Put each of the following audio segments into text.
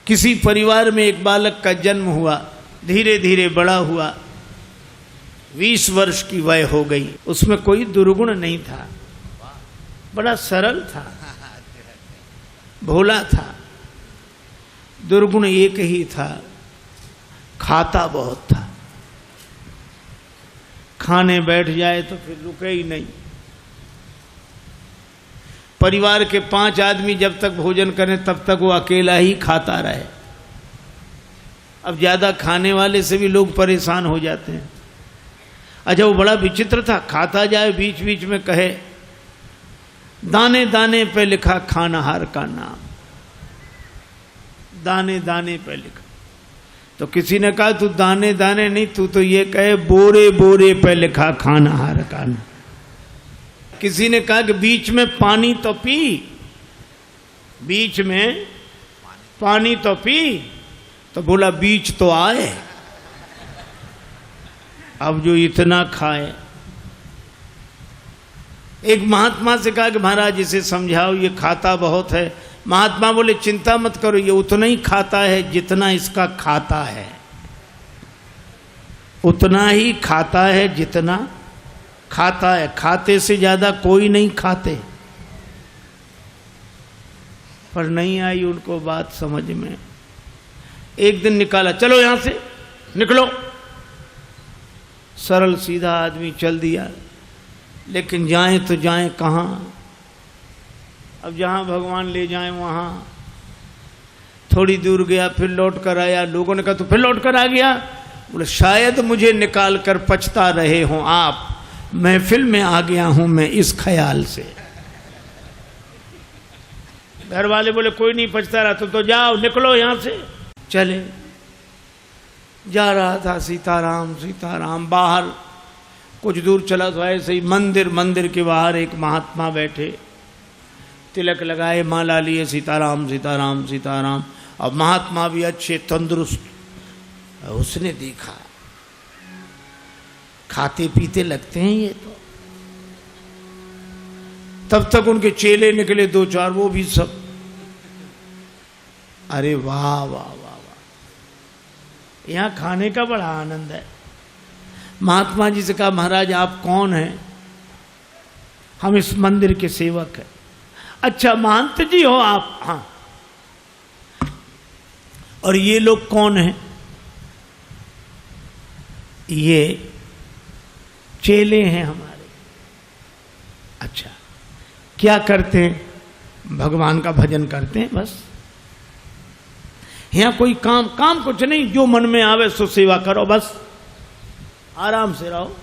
किसी परिवार में एक बालक का जन्म हुआ, धीरे धीरे बड़ा हुआ, 20 वर्ष की वय हो गई। उसमें कोई दुर्गुण नहीं था, बड़ा सरल था, भोला था। दुर्गुण एक ही था, खाता बहुत था। खाने बैठ जाए तो फिर रुके ही नहीं। परिवार के 5 आदमी जब तक भोजन करें तब तक वो अकेला ही खाता रहे। अब ज्यादा खाने वाले से भी लोग परेशान हो जाते हैं। अच्छा, वो बड़ा विचित्र था, खाता जाए बीच बीच में कहे दाने दाने पे लिखा खानाहार का नाम, दाने दाने पे लिखा। तो किसी ने कहा तू दाने दाने नहीं, तू तो ये कहे बोरे बोरे पे लिखा खानाहार का नाम। किसी ने कहा कि बीच में पानी तो पी, बीच में पानी तो पी, तो बोला बीच तो आए। अब जो इतना खाए। एक महात्मा से कहा कि महाराज इसे समझाओ, ये खाता बहुत है। महात्मा बोले चिंता मत करो, ये उतना ही खाता है जितना इसका खाता है, उतना ही खाता है जितना खाता है। खाते से ज्यादा कोई नहीं खाते। पर नहीं आई उनको बात समझ में। एक दिन निकाला, चलो यहां से निकलो। सरल सीधा आदमी चल दिया, लेकिन जाएं तो जाएं कहां? अब जहां भगवान ले जाएं वहां। थोड़ी दूर गया, फिर लौट कर आया। लोगों ने कहा तू फिर लौट कर आ गया? बोले शायद मुझे निकाल कर पछता रहे हों आप, महफिल में आ गया हूं मैं इस ख्याल से। घर वाले बोले कोई नहीं पछता रहा, तुम तो जाओ, निकलो यहां से। चले, जा रहा था सीताराम सीताराम। बाहर कुछ दूर चला तो ऐसे ही मंदिर के बाहर एक महात्मा बैठे, तिलक लगाए, माला लिए, सीताराम सीताराम सीताराम। अब महात्मा भी अच्छे तंदुरुस्त। उसने देखा खाते पीते लगते हैं ये तो। तब तक उनके चेले निकले 2-4, वो भी सब। अरे वाह वाह वाह वाह, यहां खाने का बड़ा आनंद है। महात्मा जी से कहा महाराज आप कौन हैं? हम इस मंदिर के सेवक हैं। अच्छा महंत जी हो आप? हाँ। और ये लोग कौन हैं? ये चेले हैं हमारे। अच्छा, क्या करते हैं? भगवान का भजन करते हैं बस। यहां कोई काम कुछ नहीं, जो मन में आवे सो सेवा करो बस। आराम से रहो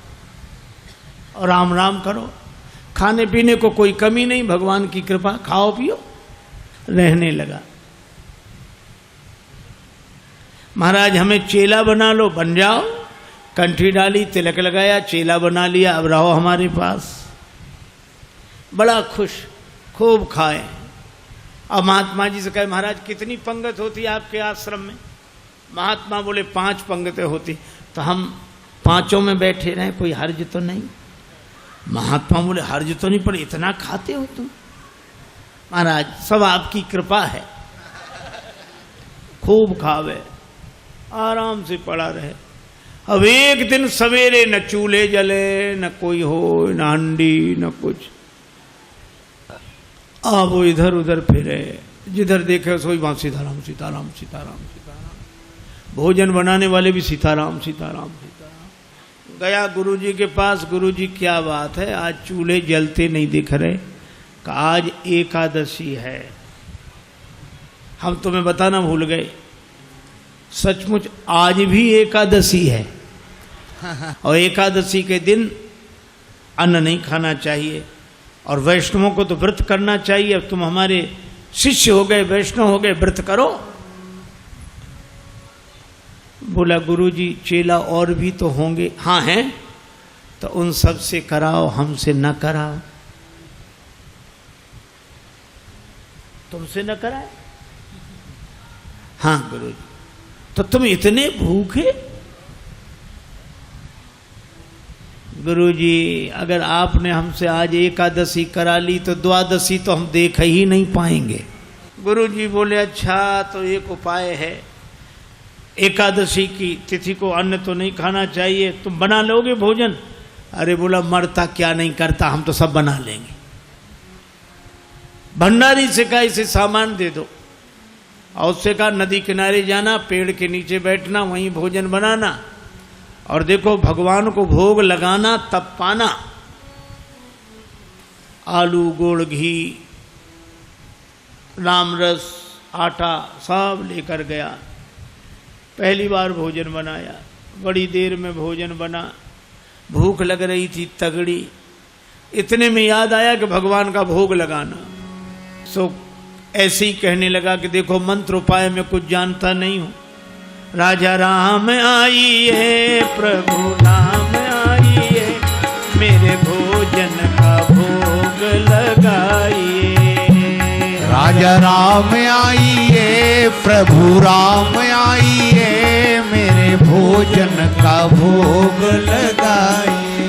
और राम राम करो। खाने पीने को कोई कमी नहीं, भगवान की कृपा, खाओ पियो। रहने लगा। महाराज हमें चेला बना लो, बन जाओ। कंठी डाली, तिलक लगाया, चेला बना लिया, अब रहो हमारे पास। बड़ा खुश, खूब खाए। अब महात्मा जी से कहे महाराज कितनी पंगत होती है आपके आश्रम में? महात्मा बोले 5 पंगतें होती। तो हम 5 में बैठे रहे, कोई हर्ज तो नहीं? महात्मा बोले हर्ज तो नहीं, पर इतना खाते हो तुम? महाराज सब आपकी कृपा है। खूब खावे, आराम से पड़ा रहे। अब एक दिन सवेरे न चूल्हे जले, न कोई हो, न हंडी, न कुछ। अब वो इधर उधर फिरे, जिधर देखे सोई वहां सीताराम सीताराम सीताराम सीताराम। भोजन बनाने वाले भी सीताराम सीताराम सीताराम। गया गुरुजी के पास, गुरुजी क्या बात है, आज चूल्हे जलते नहीं दिख रहे? कि आज एकादशी है। हम तुम्हें बताना भूल गए, सचमुच आज भी एकादशी है। और एकादशी के दिन अन्न नहीं खाना चाहिए, और वैष्णवों को तो व्रत करना चाहिए। अब तुम हमारे शिष्य हो गए, वैष्णव हो गए, व्रत करो। बोला गुरुजी चेला और भी तो होंगे? हाँ हैं। तो उन सब से कराओ, हमसे न कराओ। तुमसे न कराए? हाँ गुरुजी। तो तुम इतने भूखे? गुरुजी अगर आपने हमसे आज एकादशी करा ली तो द्वादशी तो हम देख ही नहीं पाएंगे। गुरुजी बोले अच्छा तो एक उपाय है, एकादशी की तिथि को अन्न तो नहीं खाना चाहिए, तुम बना लोगे भोजन? अरे बोला मरता क्या नहीं करता, हम तो सब बना लेंगे। भंडारी से कहा इसे सामान दे दो, और उससे कहा नदी किनारे जाना, पेड़ के नीचे बैठना, वहीं भोजन बनाना, और देखो भगवान को भोग लगाना तब पाना। आलू, गुड़, घी, राम रस, आटा सब लेकर गया। पहली बार भोजन बनाया, बड़ी देर में भोजन बना, भूख लग रही थी तगड़ी। इतने में याद आया कि भगवान का भोग लगाना। सो ऐसे ही कहने लगा कि देखो मंत्र उपाय में कुछ जानता नहीं हूं। राजा राम आइए, प्रभु नाम आइए, मेरे भोजन का भोग लगाइए। राजा राम आइए, प्रभु राम आइए, मेरे भोजन का भोग लगाइए।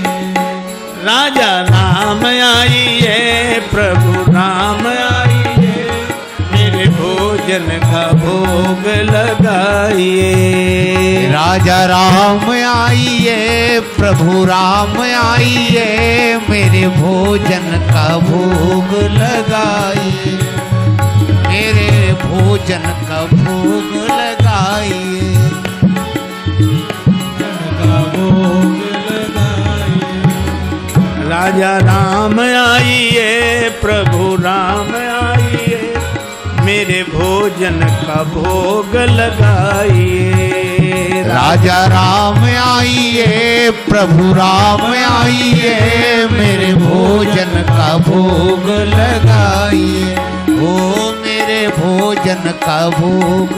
राजा राम आइए, प्रभु राम आइए, मेरे भोजन का भोग लगाइए। राजा राम आइए, प्रभु राम आइए, मेरे भोजन का भोग लगाइए। मेरे भोजन का भोग लगाइए। राजा राम आइए, प्रभु राम आइए, मेरे भोजन का भोग लगाइए। राजा राम आइए, प्रभु राम आइए, मेरे भोजन का भोग लगाइए। ओ मेरे भोजन का भोग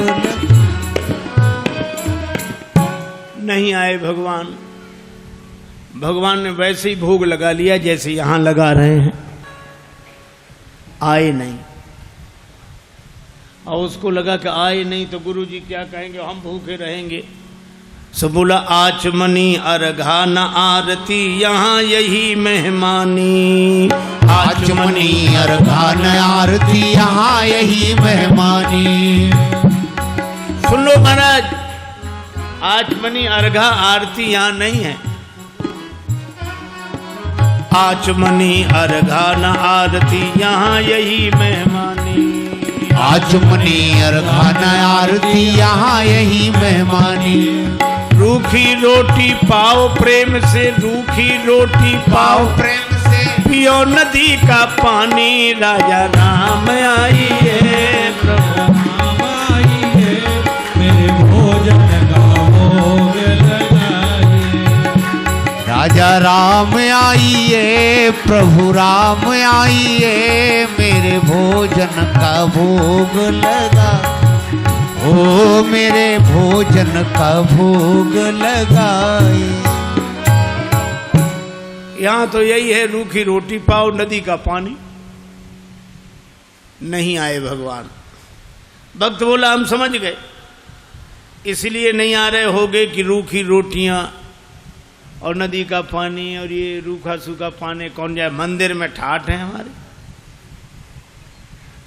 नहीं आए भगवान। भगवान ने वैसे ही भोग लगा लिया जैसे यहां लगा रहे हैं, आए नहीं। और उसको लगा कि आए नहीं तो गुरुजी क्या कहेंगे, हम भूखे रहेंगे। सो बोला आचमनी अर्घा न आरती, यहाँ यही मेहमानी। आचमनी अर्घा न आरती, यहाँ यही मेहमानी। सुन लो महाराज, आचमनी अर्घा आरती यहाँ नहीं है। आचमनी अर्घा न आरती, यहाँ यही मेहमानी। आचमनी अर्घा न आरती, यहाँ यही मेहमानी। रूखी रोटी पाओ प्रेम से, रूखी रोटी पाओ प्रेम से, पियो नदी का पानी। राजा राम आइए, प्रभु राम आइए, मेरे भोजन का भोग लगाइए। राजा राम आइए, प्रभु राम आइए, मेरे भोजन का भोग लगा। ओ मेरे भोजन का भोग लगाए। यहाँ तो यही है, रूखी रोटी पाओ नदी का पानी। नहीं आए भगवान। भक्त बोला हम समझ गए, इसलिए नहीं आ रहे होगे कि रूखी रोटियां और नदी का पानी और ये रूखा सूखा पानी कौन जाए, मंदिर में ठाठ है हमारे।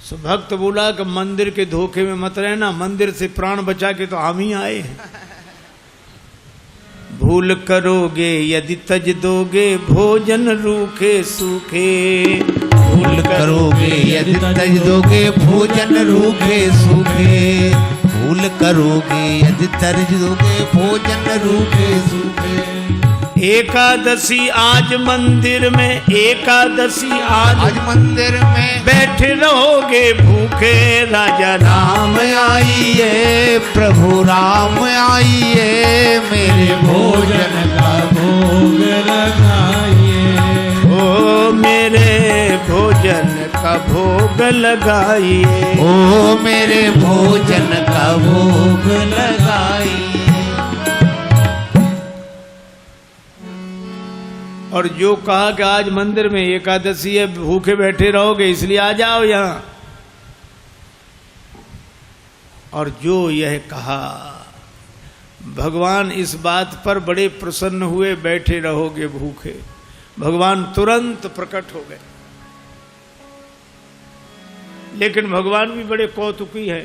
सो भक्त बोला कि मंदिर के धोखे में मत रहना, मंदिर से प्राण बचा के तो हम ही आए हैं। भूल करोगे यदि तज दोगे, भोजन रूखे सूखे। भूल करोगे यदि तज दोगे, भोजन रूखे सूखे। भूल करोगे यदि तज दोगे, भोजन रूखे सूखे। एकादशी आज मंदिर में, एकादशी आज मंदिर में, बैठे रहोगे भूखे। राजा राम आइए, प्रभु राम आइए, मेरे भोजन का भोग लगाइए। ओ मेरे भोजन का भोग लगाइए। ओ मेरे भोजन का भोग लगाइए। और जो कहा कि आज मंदिर में एकादशी है, भूखे बैठे रहोगे इसलिए आ जाओ यहाँ। और जो यह कहा, भगवान इस बात पर बड़े प्रसन्न हुए, बैठे रहोगे भूखे। भगवान तुरंत प्रकट हो गए। लेकिन भगवान भी बड़े कौतुकी है।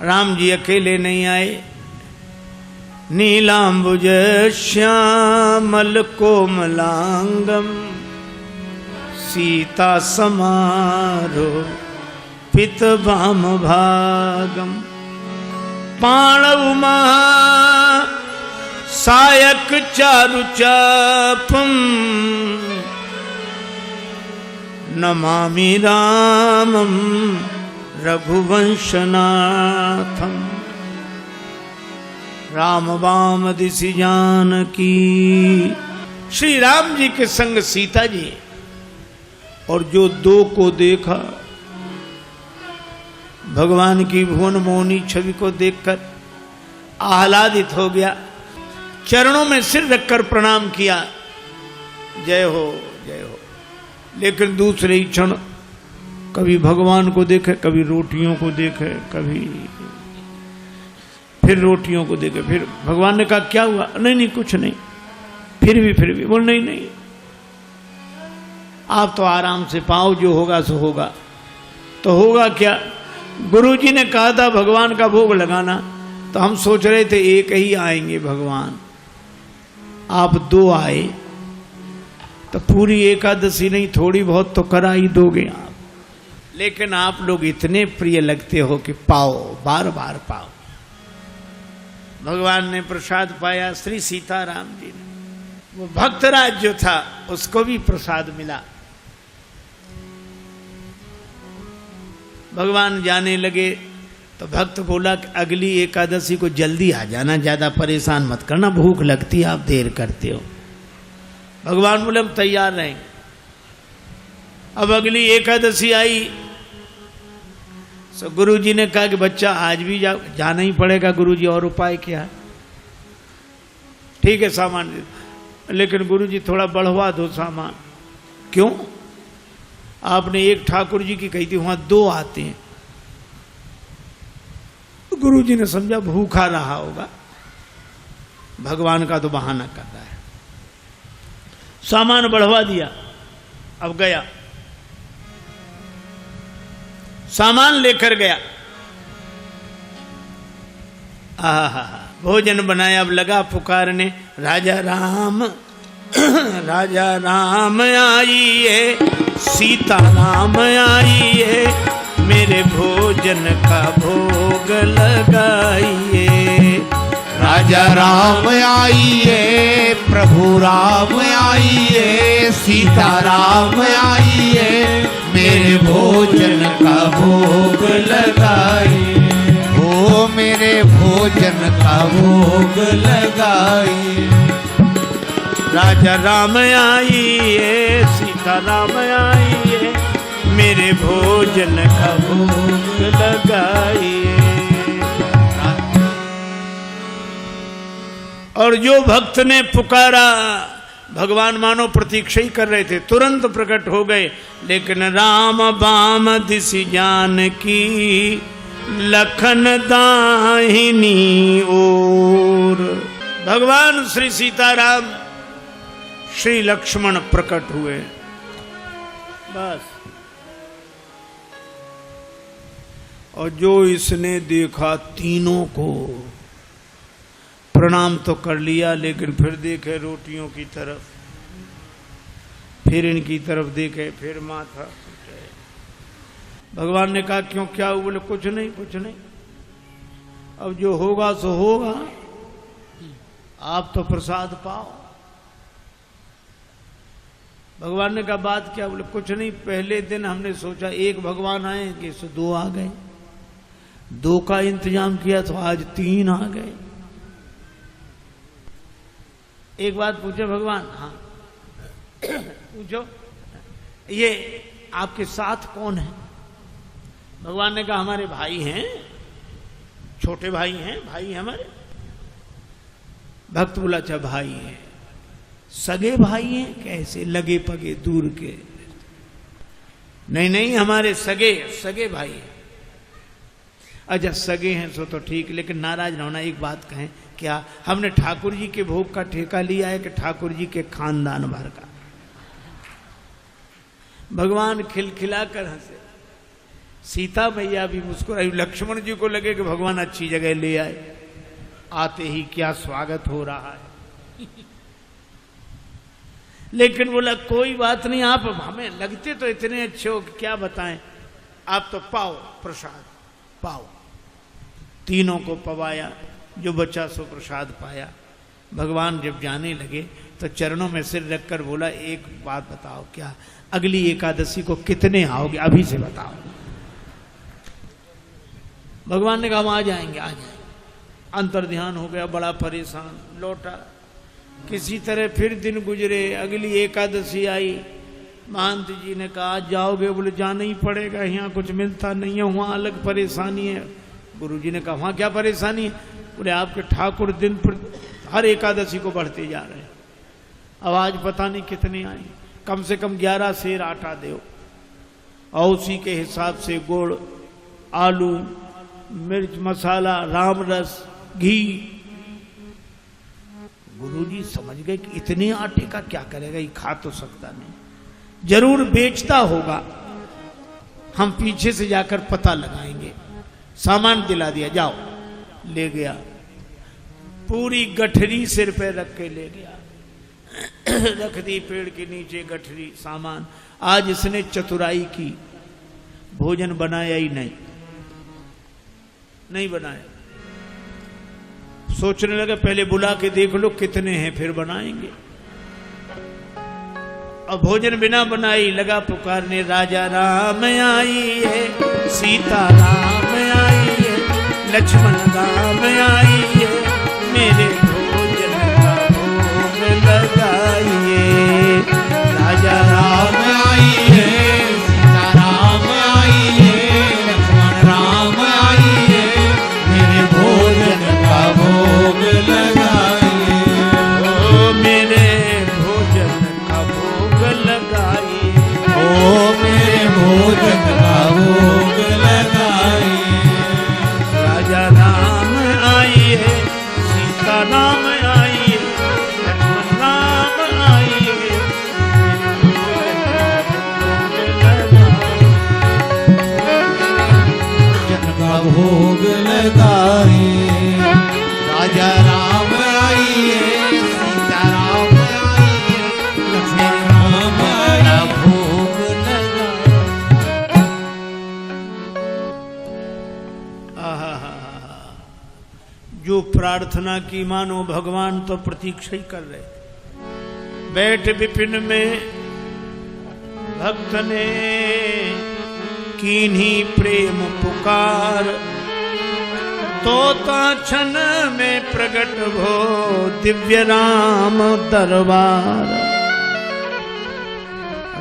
राम जी अकेले नहीं आए, नीलांबुज श्यामल कोमलांगम सीता समारो पित भाम भागम पाणव महा सायक चारु चापम नमामि रामम रघुवंशनाथम। राम वाम दिशि जानकी, श्री राम जी के संग सीता जी, और जो दो को देखा भगवान की भुवन मोहनी छवि को देखकर आह्लादित हो गया, चरणों में सिर रखकर प्रणाम किया, जय हो जय हो। लेकिन दूसरे ही क्षण कभी भगवान को देखे, कभी रोटियों को देखे, कभी फिर रोटियों को देखे। फिर भगवान ने कहा क्या हुआ? नहीं नहीं कुछ नहीं। फिर भी बोल नहीं नहीं, आप तो आराम से पाओ, जो होगा सो होगा। तो होगा क्या? गुरुजी ने कहा था भगवान का भोग लगाना, तो हम सोच रहे थे एक ही आएंगे भगवान, आप दो आए तो पूरी एकादशी नहीं थोड़ी बहुत तो करा ही दोगे आप। लेकिन आप लोग इतने प्रिय लगते हो कि पाओ, बार बार पाओ। भगवान ने प्रसाद पाया, श्री सीताराम जी ने। वो भक्तराज जो था उसको भी प्रसाद मिला। भगवान जाने लगे तो भक्त बोला कि अगली एकादशी को जल्दी आ जाना, ज्यादा परेशान मत करना, भूख लगती है, आप देर करते हो। भगवान बोले हम तैयार रहेंगे। अब अगली एकादशी आई तो गुरुजी ने कहा कि बच्चा आज भी जाना ही पड़ेगा गुरुजी, और उपाय क्या है? ठीक है सामान, लेकिन गुरुजी थोड़ा बढ़वा दो सामान। क्यों? आपने एक ठाकुर जी की कही थी, वहां दो आते हैं। गुरुजी ने समझा भूखा रहा होगा, भगवान का तो बहाना कर रहा है। सामान बढ़वा दिया। अब गया, सामान लेकर गया, भोजन बनाया। अब लगा पुकारने, राजा राम राजा राम आइए, सीता राम आइए, मेरे भोजन का भोग लगाइए। राजा राम आइए, प्रभु राम आइए, सीता राम आइए, मेरे भोजन का भोग लगाइए। ओ मेरे भोजन का भोग लगाइए। राजा राम आइए, सीता राम आइए, मेरे भोजन का भोग लगाइए। और जो भक्त ने पुकारा, भगवान मानो प्रतीक्षा ही कर रहे थे, तुरंत प्रकट हो गए। लेकिन राम बाम दिशि जानकी, लखन दाहिनी ओर। भगवान श्री सीताराम श्री लक्ष्मण प्रकट हुए। बस। और जो इसने देखा, तीनों को प्रणाम तो कर लिया, लेकिन फिर देखे रोटियों की तरफ, फिर इनकी तरफ देखे, फिर माथा। भगवान ने कहा क्यों, क्या हुआ? बोले कुछ नहीं कुछ नहीं, अब जो होगा सो होगा, आप तो प्रसाद पाओ। भगवान ने कहा बात क्या? बोले कुछ नहीं, पहले दिन हमने सोचा एक भगवान आएंगे, सो दो आ गए, दो का इंतजाम किया तो आज तीन आ गए। एक बात पूछे भगवान? हाँ पूछो, ये आपके साथ कौन है? भगवान ने कहा हमारे भाई हैं, छोटे भाई हैं, भाई हमारे। भक्त बोला अच्छा भाई हैं, सगे भाई हैं? कैसे? लगे पगे दूर के? नहीं नहीं, हमारे सगे भाई हैं। अच्छा सगे हैं सो तो ठीक, लेकिन नाराज न होना, एक बात कहें, क्या हमने ठाकुर जी के भोग का ठेका लिया है कि ठाकुर जी के खानदान भर का? भगवान खिलखिला कर हंसे, सीता मैया भी मुस्कुराई। लक्ष्मण जी को लगे कि भगवान अच्छी जगह ले आए, आते ही क्या स्वागत हो रहा है। लेकिन बोला कोई बात नहीं, आप हमें लगते तो इतने अच्छे हो कि क्या बताएं, आप तो पाओ प्रसाद पाओ। तीनों को पवाया, जो बचा सो प्रसाद पाया। भगवान जब जाने लगे तो चरणों में सिर रखकर बोला एक बात बताओ, क्या अगली एकादशी को कितने आओगे, अभी से बताओ। भगवान ने कहा हम आ जाएंगे आ जाएंगे। अंतर ध्यान हो गया, बड़ा परेशान, लौटा। किसी तरह फिर दिन गुजरे, अगली एकादशी आई। महंत जी ने कहा आज जाओगे, बोले जाना ही पड़ेगा, यहाँ कुछ मिलता नहीं है, वहाँ अलग परेशानी है। गुरु जी ने कहा वहाँ क्या परेशानी है, बोले आपके ठाकुर दिन पर हर एकादशी को बढ़ते जा रहे हैं, अब आज पता नहीं कितने आए, कम से कम 11 सेर आटा दो, और उसी के हिसाब से गुड़, आलू, मिर्च मसाला, राम रस, घी। गुरुजी समझ गए कि इतने आटे का क्या करेगा, ये खा तो सकता नहीं, जरूर बेचता होगा, हम पीछे से जाकर पता लगाएंगे। सामान दिला दिया, जाओ। ले गया, पूरी गठरी सिर पे रख के ले गया, रख दी पेड़ के नीचे गठरी, सामान। आज इसने चतुराई की, भोजन बनाया ही नहीं बनाया। सोचने लगा पहले बुला के देख लो कितने हैं फिर बनाएंगे। और भोजन बिना बनाई लगा पुकारने, राजा राम आइए, सीता राम आइए, लक्ष्मण राम आइए, मेरे भोजन का भोग लगाइए। राजा राम आइए, सीता राम आइए, लक्ष्मण राम आइए, मेरे भोजन का भोग लगाइए। ओ मेरे भोजन का भोग लगाइए, ओ मेरे भोजन का भोग लगाइए। राजा राम आइए, सीता राम आइए, लक्ष्मण राम आइए, भोजन का भोग लगाइए। राजा राम आइए, सीता राम आइए, लक्ष्मण राम आइए, भोग लगाइए। जो प्रार्थना की मानो भगवान तो प्रतीक्षा ही कर रहे थे। बैठ विपिन में भक्त ने कीन्ही प्रेम पुकार, तोता क्षण में प्रकट हो दिव्य राम दरबार।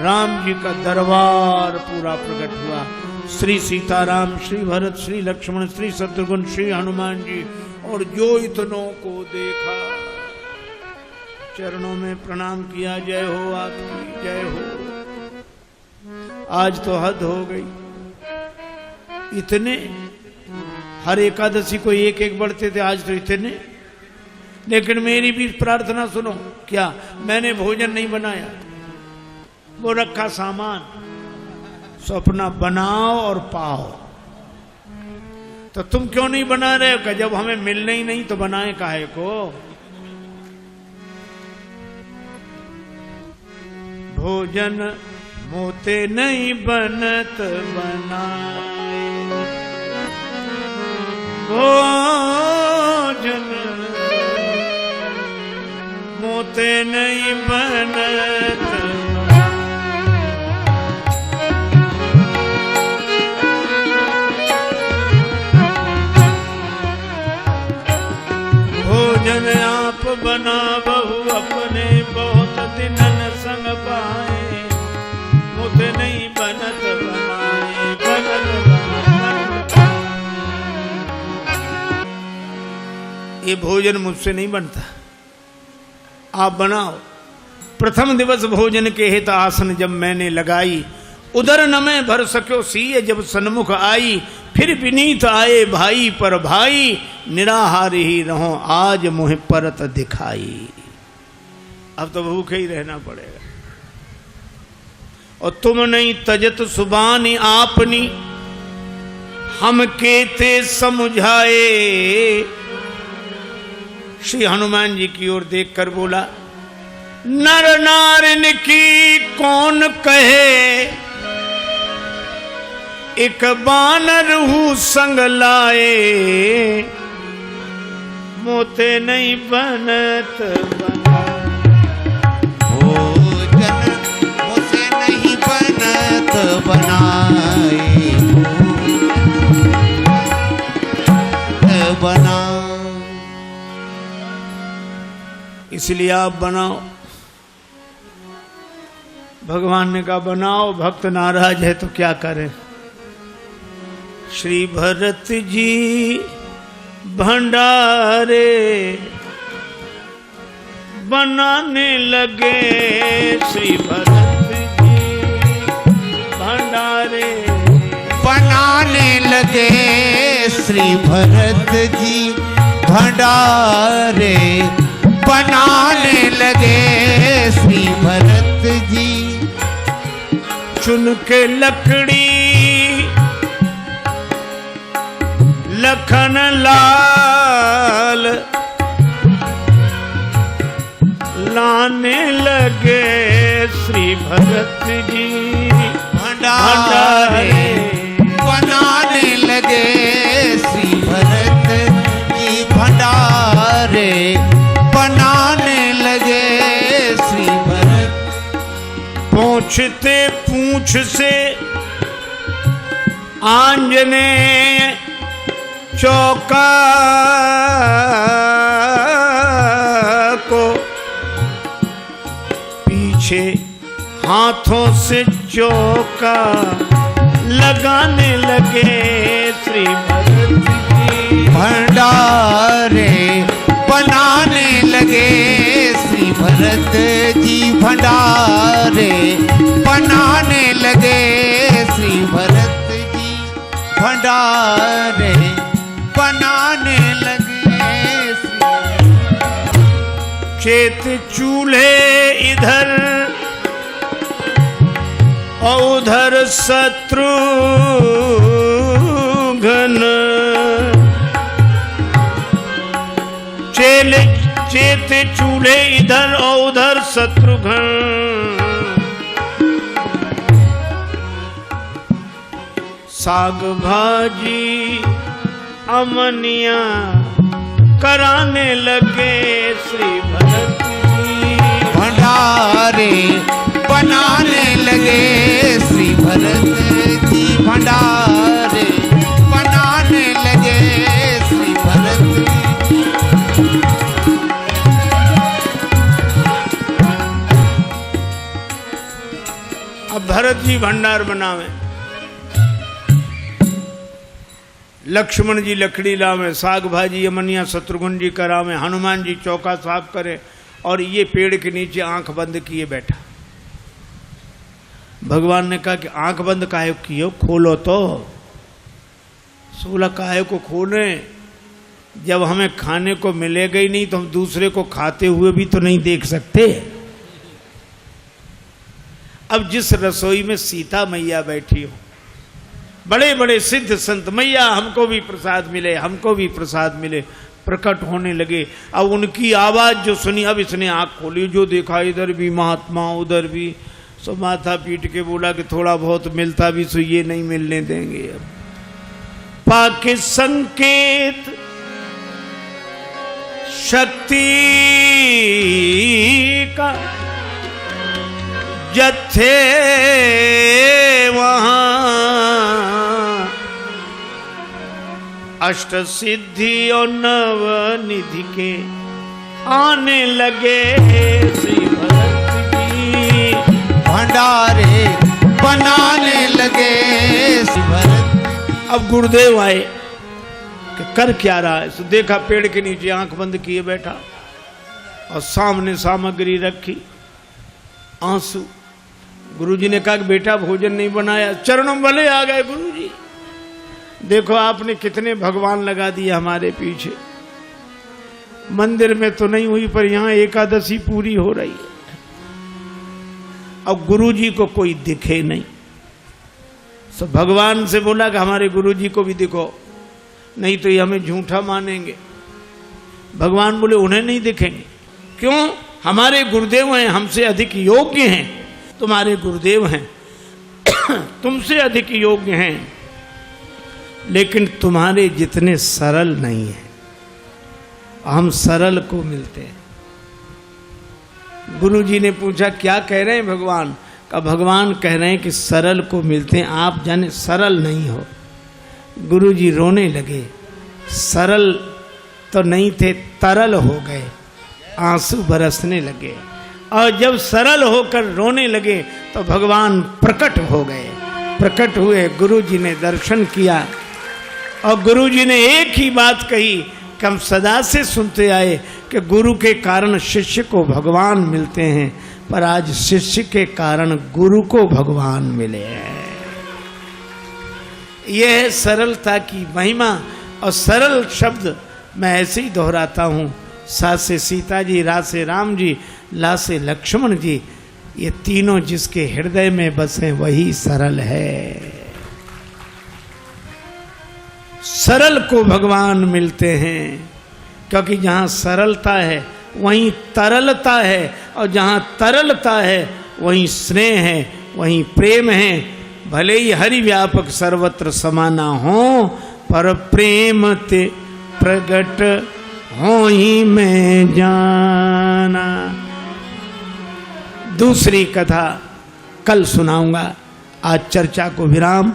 राम जी का दरबार पूरा प्रकट हुआ। श्री सीताराम, श्री भरत, श्री लक्ष्मण, श्री शत्रुघ्न, श्री हनुमान जी, और जो इतनों को देखा चरणों में प्रणाम किया। जय हो आपकी, जय हो। आज तो हद हो गई, इतने हर एकादशी को एक एक बढ़ते थे, आज तो इतने। लेकिन मेरी भी प्रार्थना सुनो, क्या मैंने भोजन नहीं बनाया, वो रखा सामान, सो अपना बनाओ और पाओ। तो तुम क्यों नहीं बना रहे हो? कि जब हमें मिलना ही नहीं तो बनाए काहे को। भोजन मोते नहीं बनत बनाए, भोजन मोते नहीं बनत। भोजन आप बना बहु अपने, बहुत दिनन संग पाए, मुझ नहीं बनत बनाए, बनत बनाए। ये भोजन मुझसे नहीं बनता, आप बनाओ। प्रथम दिवस भोजन के हित आसन जब मैंने लगाई, उधर न मैं भर सक्यो सीय जब सन्मुख आई। फिर विनीत आए भाई पर भाई, निराहार ही रहो आज मुझे परत दिखाई। अब तो भूखे ही रहना पड़ेगा। और तुम नहीं तजत सुबानी आपनी, हम केते समझाए। श्री हनुमान जी की ओर देखकर बोला, नर नारिन की कौन कहे, एक बानर हूँ संग लाए। मोते नहीं बनत बना, भोजन मुझसे नहीं बनत बनाए, बना। इसलिए आप बनाओ। भगवान ने कहा बनाओ, भक्त नाराज है तो क्या करें। श्री भरत जी भंडारे बनाने लगे, श्री भरत जी भंडारे बनाने लगे, श्री भरत जी भंडारे बनाने लगे, श्री भरत जी। चुन के लकड़ी लखन लाल लाने लगे, श्री भरत जी भंडारे बनाने लगे, श्री भरत जी भंडारे बनाने लगे, श्री भरत। पूछते पूछ से आंजनेय चौका को, पीछे हाथों से चौका लगाने लगे, श्री भरत जी भंडारे बनाने लगे, श्री भरत जी भंडारे बनाने लगे, श्री भरत जी भंडारे बनाने लगे, चेत चूल्हे इधर और उधर शत्रुघ्न, चेत चूल्हे इधर और उधर शत्रुघ्न। साग भाजी अमनिया कराने लगे, श्री भरत जी भंडारे बनाने लगे, श्री भरत जी भंडारे बनाने लगे, श्री भरत जी। अब भरत जी भंडार बनावे, लक्ष्मण जी लकड़ी लावे, साग भाजी अमनिया शत्रुघ्न जी करावे, हनुमान जी चौका साफ करे, और ये पेड़ के नीचे आंख बंद किए बैठा। भगवान ने कहा कि आंख बंद काहे किए, खोलो तो। सोला काहे को खोले, जब हमें खाने को मिलेगा ही नहीं तो हम दूसरे को खाते हुए भी तो नहीं देख सकते। अब जिस रसोई में सीता मैया बैठी हो, बड़े बड़े सिद्ध संत, मैया हमको भी प्रसाद मिले, हमको भी प्रसाद मिले, प्रकट होने लगे। अब उनकी आवाज जो सुनी, अब इसने आंख खोली, जो देखा इधर भी महात्मा उधर भी, सो माथा पीट के बोला कि थोड़ा बहुत मिलता भी सो ये नहीं मिलने देंगे। अब पाके संकेत शक्ति का जत्थे वहां अष्ट सिद्धि और नव निधि के आने लगे, श्री भरत जी भंडारे बनाने लगे, श्री भरत। अब गुरुदेव आए कि कर क्या रहा है। तो देखा पेड़ के नीचे आंख बंद किए बैठा और सामने सामग्री रखी, आंसू। गुरुजी ने कहा कि बेटा भोजन नहीं बनाया। चरणों वाले आ गए, गुरुजी देखो आपने कितने भगवान लगा दिए हमारे पीछे। मंदिर में तो नहीं हुई पर यहाँ एकादशी पूरी हो रही है। और गुरु जी को कोई दिखे नहीं। तो भगवान से बोला कि हमारे गुरु जी को भी दिखो, नहीं तो ये हमें झूठा मानेंगे। भगवान बोले उन्हें नहीं दिखेंगे। क्यों? हमारे गुरुदेव हैं, हमसे अधिक योग्य हैं। तुम्हारे गुरुदेव हैं तुमसे अधिक योग्य हैं, लेकिन तुम्हारे जितने सरल नहीं हैं। हम सरल को मिलते हैं। गुरु जी ने पूछा क्या कह रहे हैं भगवान? का भगवान कह रहे हैं कि सरल को मिलते हैं, आप जाने सरल नहीं हो। गुरु जी रोने लगे। सरल तो नहीं थे, तरल हो गए, आंसू बरसने लगे। और जब सरल होकर रोने लगे तो भगवान प्रकट हो गए। प्रकट हुए, गुरु जी ने दर्शन किया और गुरु जी ने एक ही बात कही कि हम सदा से सुनते आए कि गुरु के कारण शिष्य को भगवान मिलते हैं, पर आज शिष्य के कारण गुरु को भगवान मिले हैं। यह है सरलता की महिमा। और सरल शब्द मैं ऐसे ही दोहराता हूँ। सा से सीता जी, रा से राम जी, ला से लक्ष्मण जी, ये तीनों जिसके हृदय में बसे वही सरल है। सरल को भगवान मिलते हैं, क्योंकि जहाँ सरलता है वहीं तरलता है, और जहाँ तरलता है वहीं स्नेह है, वहीं प्रेम है। भले ही हरि व्यापक सर्वत्र समाना हो, पर प्रेम ते प्रगट हो ही मैं जाना। दूसरी कथा कल सुनाऊंगा। आज चर्चा को विराम।